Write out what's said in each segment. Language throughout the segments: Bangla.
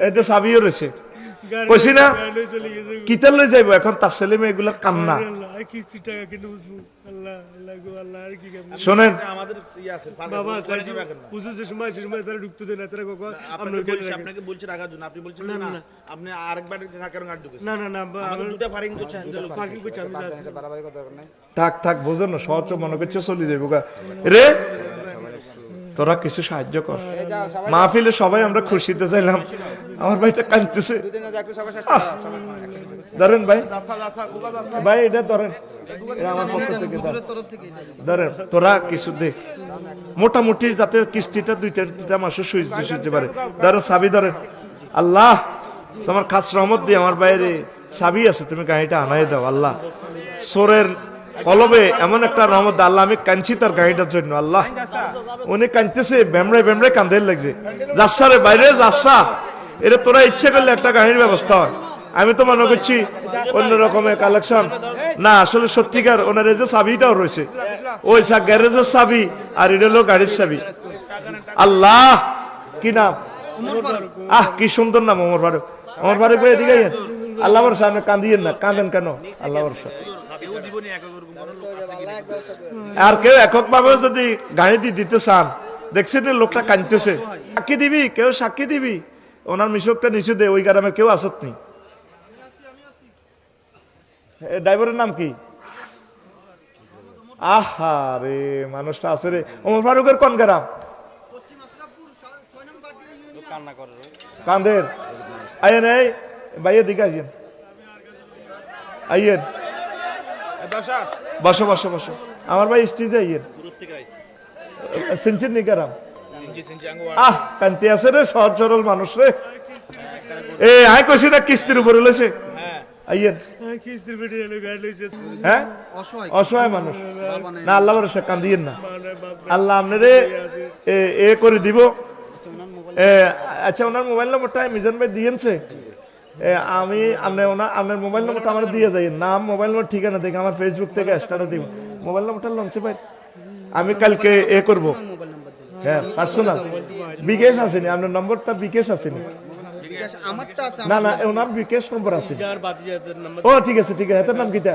এটা সাবিও রয়েছে কইছি না কিতাল লই যাইব এখন তার ছেলে মেয়ে এগুলা কান্না শোনেন আপনাকে বলছে রাখার জন্য আপনি বলছেন না আপনি আরেকবার থাক থাক বোঝো না সহজ মনে করছে চলে যাইব রে তোরা কিছু সাহায্য কর মাহফিলে সবাই আমরা খুশিতে চাইলাম আমার ভাইটা কাঁদতেছে ধরেন ভাই ভাই এটা ধরেন আমার পক্ষ থেকে ধরেন তোরা কিছু দে মোটামুটি যাতে কিস্তিটা 2-3টা মাসে সুইতে পারে ধরেন চাবি ধরেন আল্লাহ তোমার খাস রহমত দিয়ে আমার বাইরে চাবি আছে তুমি গাড়িটা আনাই দাও আল্লাহ সোরের কলবে এমন একটা রহমত আল্লাহ আমি কাঁদছি তার গাড়িটার জন্য আল্লাহ উনি কাঁদতেছে বেমড়ে বেমড়ে কান্দে লাগছে যাচ্ছা রে বাইরে যাচ্ছা এটা তোরা ইচ্ছে করলে একটা গাড়ির ব্যবস্থা হয় আমি তো মনে করছি অন্য রকমের কালেকশন না আসলে সত্যিকার ওনার যে চাবিটাও রয়েছে ওই গ্যারেজের চাবি আর এটা হলো গাড়ির চাবি আল্লাহ কি নাম কি সুন্দর নাম ওমর ফারুক ভাই এদিকে আল্লাহ ভরসা আপনি কান্দিয়েন না কাঁদেন কেন আল্লাহ ভরসা আর কেউ একক ভাবে যদি গাড়ি দিতে চান দেখছেন লোকটা কাঁদতেছে সাক্ষী দিবি কেউ সাক্ষী দিবি ওনার মিশকটা নিচে দে ওই গ্রামের কেউ আসত নি ড্রাইভারের নাম কি আহা রে মানুষটা আছে রে ওমর ফারুকের কোন গ্রাম কান্দের আইয়েন এই ভাইয়ের দিকে আসেন আইয়েন বসো বসো বসো আমার ভাই স্টেজে আইয়েন সিনচিন নিকারাম কান্তি আছে রে সহজ সরল মানুষ রে এ আই কইছি না কিস্তির উপরে লইছে আইয়েন হ্যাঁ অসহায় মানুষ না আল্লাহ ভরসা কান্দিয়েন না আল্লাহ আপনারে এ করে দিব আচ্ছা ওনার মোবাইল নম্বরটা মিজান ভাই দিয়েছে আমি আপনার মোবাইল নম্বরটা আমার দিয়ে যাই নাম মোবাইল নম্বর ঠিকানা দেখে আমার ফেসবুক থেকে স্টার্টে দিব মোবাইল নম্বরটা লঞ্চে ভাই আমি কালকে করব হ্যাঁ পার্সোনাল বিকেশ আসেনি আপনার নম্বরটা বিকেশ আসেনি না না ওনার বিকেশ নম্বর আছে ও ঠিক আছে ঠিক আছে এটার নাম কিটা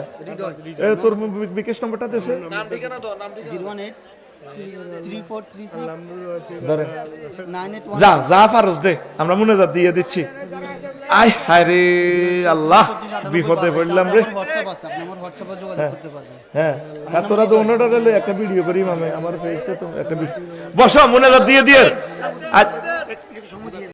তোর বিকেশ নম্বরটা দেছে যা যা ফারজ দে আমরা মনে যা দিয়ে দিচ্ছি আয় হায় রে আল্লাহ বিপদে পড়লাম রে হ্যাঁ তোরা তো অন্যটা একটা ভিডিও করি মামে আমার ফেসটা তো একটা বসো মনে যা দিয়ে দিয়ে